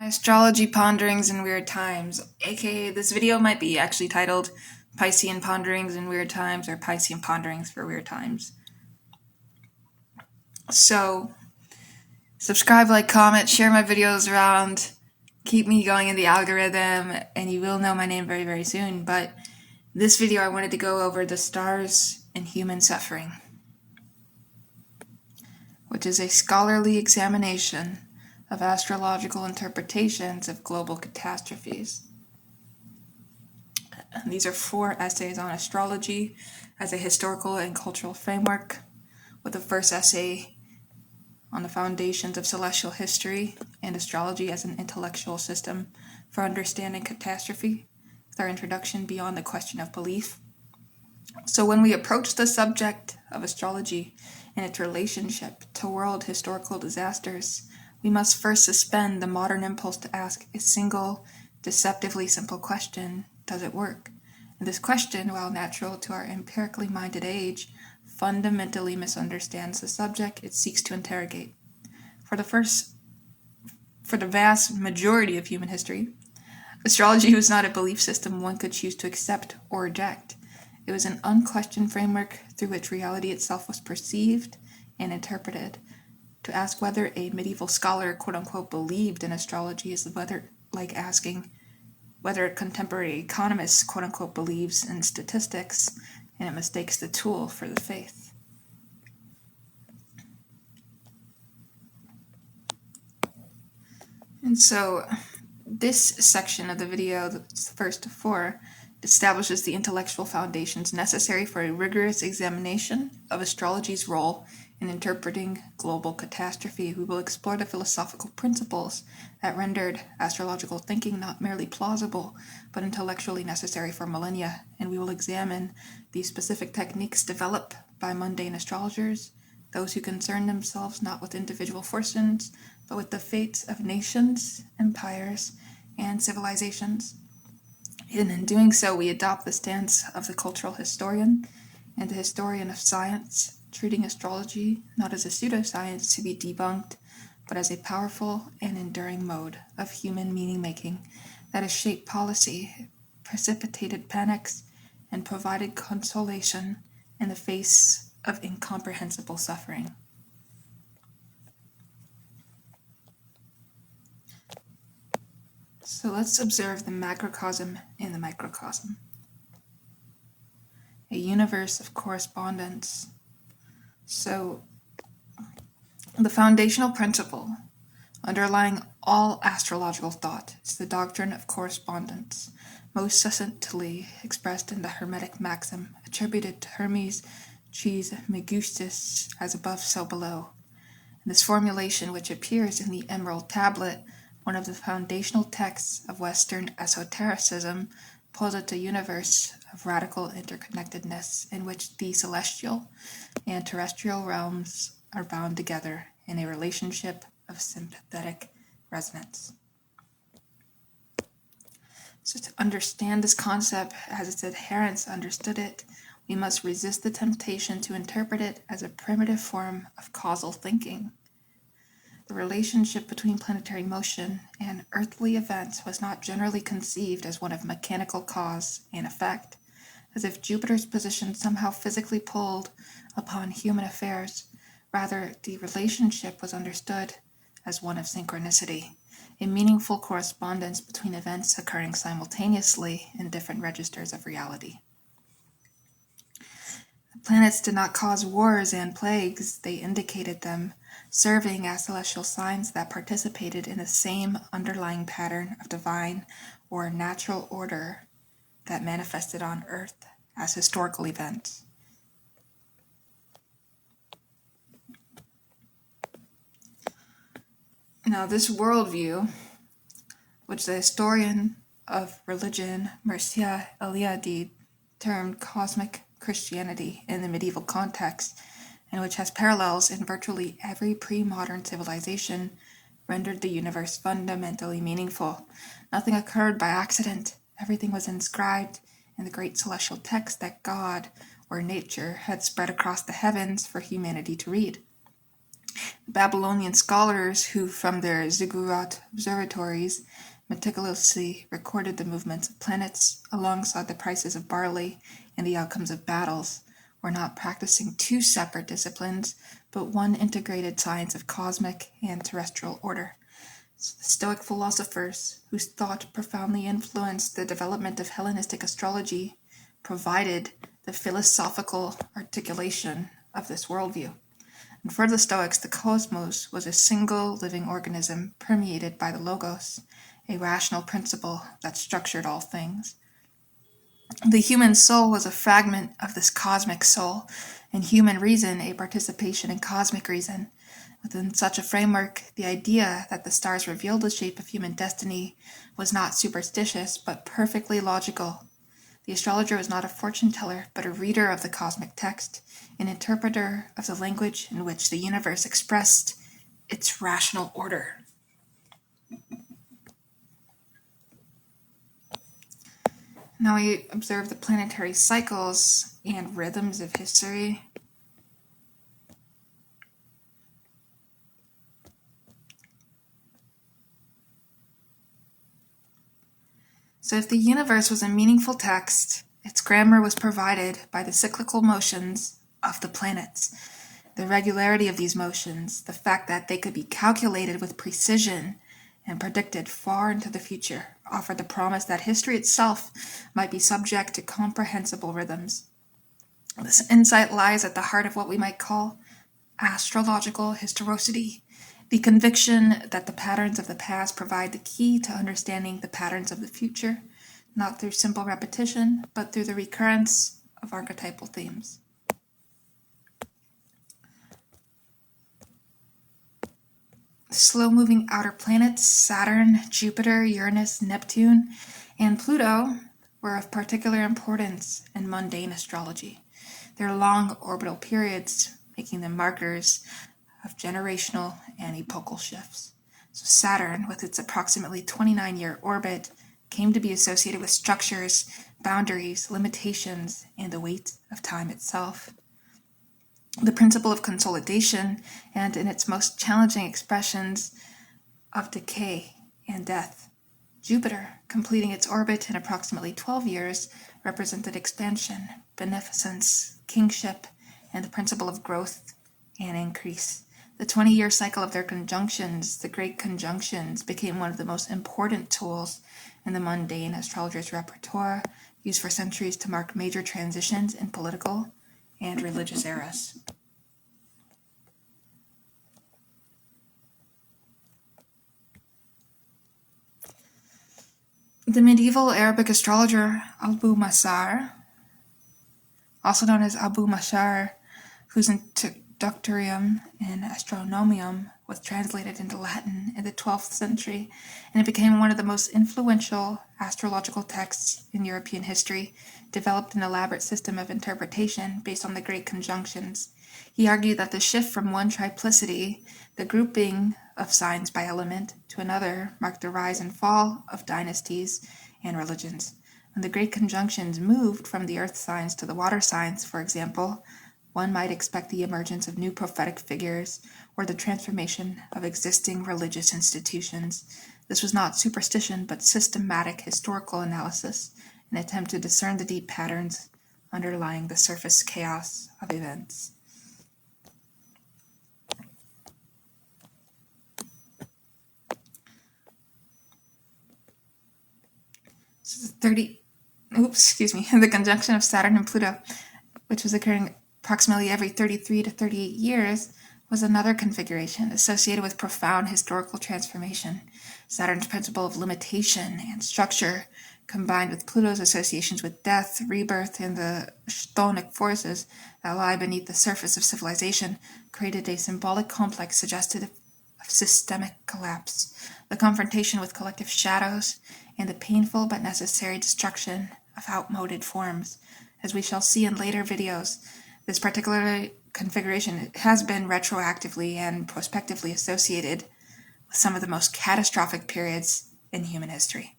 Astrology Ponderings in Weird Times, aka this video might be actually titled Piscean Ponderings in Weird Times or Piscean Ponderings for Weird Times. So, subscribe, like, comment, share my videos around, keep me going in the algorithm, and you will know my name very, very soon. But this video I wanted to go over the stars and human suffering, which is a scholarly examination of astrological interpretations of global catastrophes. These are 4 essays on astrology as a historical and cultural framework, with the first essay on the foundations of celestial history and astrology as an intellectual system for understanding catastrophe, with our introduction beyond the question of belief. So when we approach the subject of astrology and its relationship to world historical disasters, we must first suspend the modern impulse to ask a single, deceptively simple question: does it work? And this question, while natural to our empirically minded age, fundamentally misunderstands the subject it seeks to interrogate. For the vast majority of human history, astrology was not a belief system one could choose to accept or reject. It was an unquestioned framework through which reality itself was perceived and interpreted. To ask whether a medieval scholar, quote-unquote, believed in astrology is like asking whether a contemporary economist, quote-unquote, believes in statistics, and it mistakes the tool for the faith. And so this section of the video, the first of 4, establishes the intellectual foundations necessary for a rigorous examination of astrology's role in interpreting global catastrophe. We will explore the philosophical principles that rendered astrological thinking not merely plausible, but intellectually necessary for millennia, and we will examine the specific techniques developed by mundane astrologers, those who concern themselves not with individual fortunes, but with the fates of nations, empires, and civilizations. And in doing so, we adopt the stance of the cultural historian and the historian of science, treating astrology not as a pseudoscience to be debunked, but as a powerful and enduring mode of human meaning-making that has shaped policy, precipitated panics, and provided consolation in the face of incomprehensible suffering. So let's observe the macrocosm and the microcosm. A universe of correspondence. So the foundational principle underlying all astrological thought is the doctrine of correspondence, most succinctly expressed in the Hermetic maxim attributed to Hermes Trismegistus, as above so below. And this formulation, which appears in the Emerald Tablet, one of the foundational texts of Western esotericism, posits a universe of radical interconnectedness in which the celestial and terrestrial realms are bound together in a relationship of sympathetic resonance. So to understand this concept as its adherents understood it, we must resist the temptation to interpret it as a primitive form of causal thinking. The relationship between planetary motion and earthly events was not generally conceived as one of mechanical cause and effect, as if Jupiter's position somehow physically pulled upon human affairs. Rather, the relationship was understood as one of synchronicity, a meaningful correspondence between events occurring simultaneously in different registers of reality. The planets did not cause wars and plagues, they indicated them, serving as celestial signs that participated in the same underlying pattern of divine or natural order that manifested on Earth as historical events. Now, this worldview, which the historian of religion Mircea Eliade termed cosmic Christianity in the medieval context, and which has parallels in virtually every pre-modern civilization, rendered the universe fundamentally meaningful. Nothing occurred by accident. Everything was inscribed in the great celestial text that God, or nature, had spread across the heavens for humanity to read. Babylonian scholars who, from their ziggurat observatories, meticulously recorded the movements of planets alongside the prices of barley and the outcomes of battles, were not practicing two separate disciplines, but one integrated science of cosmic and terrestrial order. So the Stoic philosophers, whose thought profoundly influenced the development of Hellenistic astrology, provided the philosophical articulation of this worldview. And for the Stoics, the cosmos was a single living organism permeated by the logos, a rational principle that structured all things. The human soul was a fragment of this cosmic soul, and human reason a participation in cosmic reason. Within such a framework, the idea that the stars revealed the shape of human destiny was not superstitious, but perfectly logical. The astrologer was not a fortune teller, but a reader of the cosmic text, an interpreter of the language in which the universe expressed its rational order. Now we observe the planetary cycles and rhythms of history. So if the universe was a meaningful text, its grammar was provided by the cyclical motions of the planets. The regularity of these motions, the fact that they could be calculated with precision and predicted far into the future, offered the promise that history itself might be subject to comprehensible rhythms. This insight lies at the heart of what we might call astrological historicity, the conviction that the patterns of the past provide the key to understanding the patterns of the future, not through simple repetition, but through the recurrence of archetypal themes. Slow-moving outer planets, Saturn, Jupiter, Uranus, Neptune, and Pluto were of particular importance in mundane astrology. Their long orbital periods making them markers of generational and epochal shifts. So Saturn, with its approximately 29-year orbit, came to be associated with structures, boundaries, limitations, and the weight of time itself. The principle of consolidation, and in its most challenging expressions, of decay and death. Jupiter, completing its orbit in approximately 12 years, represented expansion, beneficence, kingship, and the principle of growth and increase. The 20-year cycle of their conjunctions, the great conjunctions, became one of the most important tools in the mundane astrologer's repertoire, used for centuries to mark major transitions in political and religious eras. The medieval Arabic astrologer Abu Masar, also known as Abu Mashar, whose Introductorium in Astronomium was translated into Latin in the 12th century, and it became one of the most influential astrological texts in European history, developed an elaborate system of interpretation based on the great conjunctions. He argued that the shift from one triplicity, the grouping of signs by element, to another marked the rise and fall of dynasties and religions. When the great conjunctions moved from the earth signs to the water signs, for example, one might expect the emergence of new prophetic figures or the transformation of existing religious institutions. This was not superstition, but systematic historical analysis, an attempt to discern the deep patterns underlying the surface chaos of events. The conjunction of Saturn and Pluto, which was occurring approximately every 33 to 38 years, was another configuration associated with profound historical transformation. Saturn's principle of limitation and structure, combined with Pluto's associations with death, rebirth, and the chthonic forces that lie beneath the surface of civilization, created a symbolic complex suggestive of systemic collapse, the confrontation with collective shadows, and the painful but necessary destruction of outmoded forms. As we shall see in later videos, this particular configuration has been retroactively and prospectively associated with some of the most catastrophic periods in human history.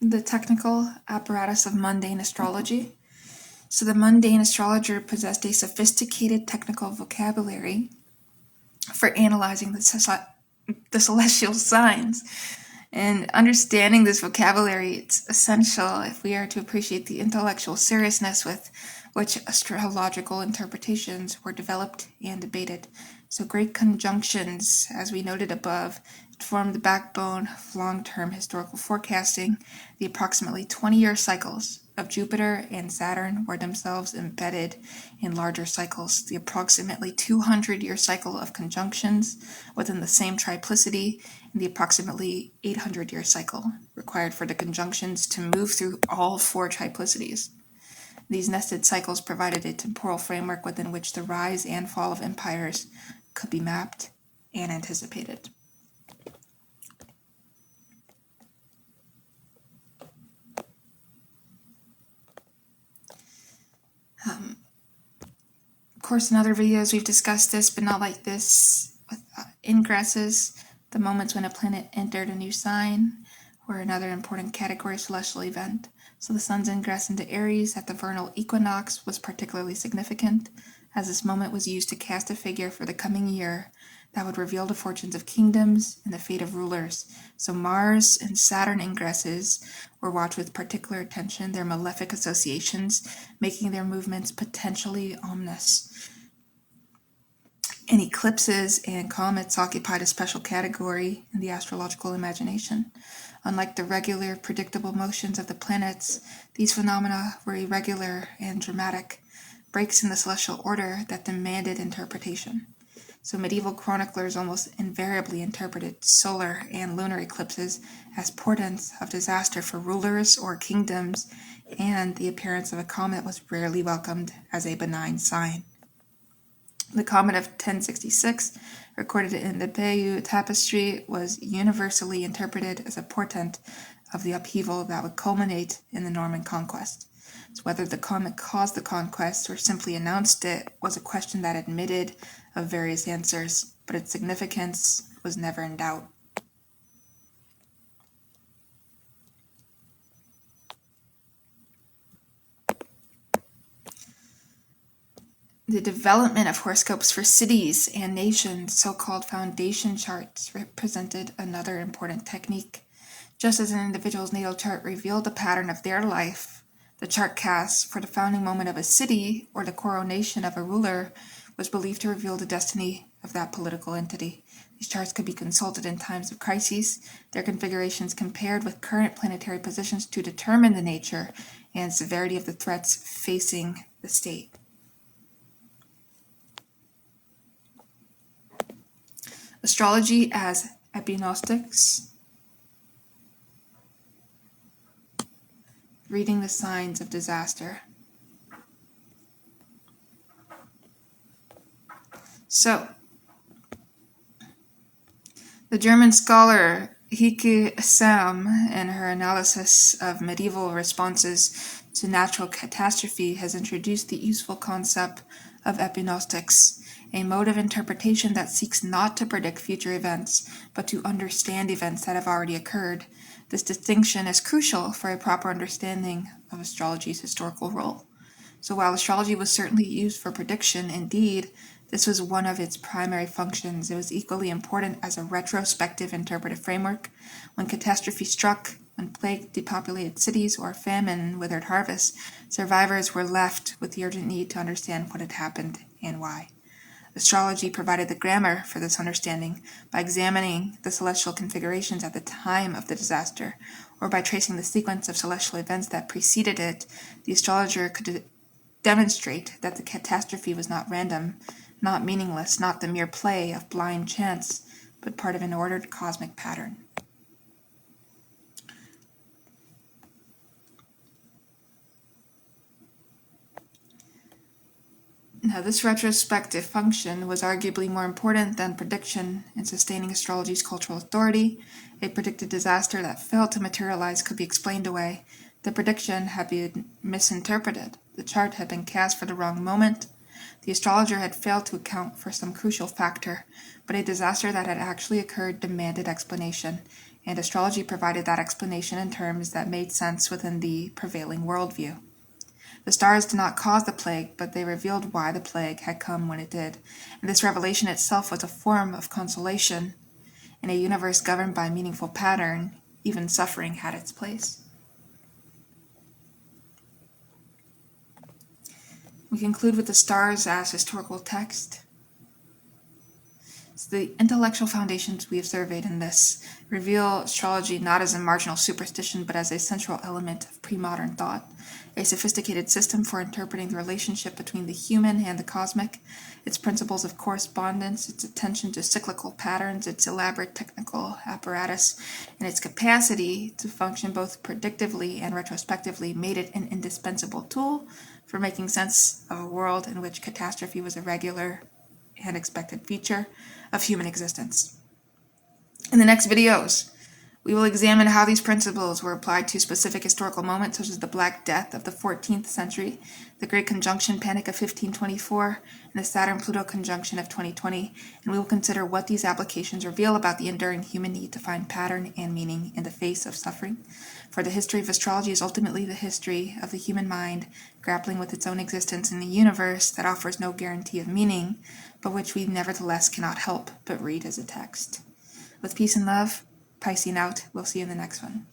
The technical apparatus of mundane astrology. So the mundane astrologer possessed a sophisticated technical vocabulary for analyzing the celestial signs. And understanding this vocabulary, it's essential if we are to appreciate the intellectual seriousness with which astrological interpretations were developed and debated. So great conjunctions, as we noted above, form the backbone of long-term historical forecasting. The approximately 20-year cycles of Jupiter and Saturn were themselves embedded in larger cycles. The approximately 200-year cycle of conjunctions within the same triplicity and the approximately 800-year cycle required for the conjunctions to move through all four triplicities. These nested cycles provided a temporal framework within which the rise and fall of empires could be mapped and anticipated. Of course, in other videos we've discussed this, but not like this, with ingresses, the moments when a planet entered a new sign, were another important category of celestial event. So the sun's ingress into Aries at the vernal equinox was particularly significant, as this moment was used to cast a figure for the coming year that would reveal the fortunes of kingdoms and the fate of rulers. So Mars and Saturn ingresses were watched with particular attention, their malefic associations making their movements potentially ominous. And eclipses and comets occupied a special category in the astrological imagination. Unlike the regular, predictable motions of the planets, these phenomena were irregular and dramatic, breaks in the celestial order that demanded interpretation. So medieval chroniclers almost invariably interpreted solar and lunar eclipses as portents of disaster for rulers or kingdoms, and the appearance of a comet was rarely welcomed as a benign sign. The comet of 1066, recorded in the Bayeux Tapestry, was universally interpreted as a portent of the upheaval that would culminate in the Norman conquest. So whether the comet caused the conquest or simply announced it was a question that admitted of various answers, but its significance was never in doubt. The development of horoscopes for cities and nations, so-called foundation charts, represented another important technique. Just as an individual's natal chart revealed the pattern of their life, the chart cast for the founding moment of a city or the coronation of a ruler was believed to reveal the destiny of that political entity. These charts could be consulted in times of crises, their configurations compared with current planetary positions to determine the nature and severity of the threats facing the state. Astrology as epignostics, reading the signs of disaster. So, the German scholar Heike Sam, in her analysis of medieval responses to natural catastrophe, has introduced the useful concept of epignostics, a mode of interpretation that seeks not to predict future events, but to understand events that have already occurred. This distinction is crucial for a proper understanding of astrology's historical role. So while astrology was certainly used for prediction, indeed, this was one of its primary functions. It was equally important as a retrospective interpretive framework. When catastrophe struck, when plague depopulated cities or famine withered harvests, survivors were left with the urgent need to understand what had happened and why. Astrology provided the grammar for this understanding by examining the celestial configurations at the time of the disaster, or by tracing the sequence of celestial events that preceded it. The astrologer could demonstrate that the catastrophe was not random, not meaningless, not the mere play of blind chance, but part of an ordered cosmic pattern. Now, this retrospective function was arguably more important than prediction in sustaining astrology's cultural authority. A predicted disaster that failed to materialize could be explained away. The prediction had been misinterpreted. The chart had been cast for the wrong moment. The astrologer had failed to account for some crucial factor, but a disaster that had actually occurred demanded explanation. and astrology provided that explanation in terms that made sense within the prevailing worldview. The stars did not cause the plague, but they revealed why the plague had come when it did, and this revelation itself was a form of consolation. In a universe governed by a meaningful pattern, even suffering had its place. We conclude with the stars as historical text. So the intellectual foundations we have surveyed in this reveal astrology not as a marginal superstition, but as a central element of pre-modern thought, a sophisticated system for interpreting the relationship between the human and the cosmic, its principles of correspondence, its attention to cyclical patterns, its elaborate technical apparatus, and its capacity to function both predictively and retrospectively made it an indispensable tool for making sense of a world in which catastrophe was a regular and expected feature of human existence. In the next videos, we will examine how these principles were applied to specific historical moments, such as the Black Death of the 14th century, the Great Conjunction Panic of 1524, and the Saturn-Pluto conjunction of 2020, and we will consider what these applications reveal about the enduring human need to find pattern and meaning in the face of suffering. For the history of astrology is ultimately the history of the human mind grappling with its own existence in the universe that offers no guarantee of meaning, but which we nevertheless cannot help but read as a text. With peace and love, Piscean out. We'll see you in the next one.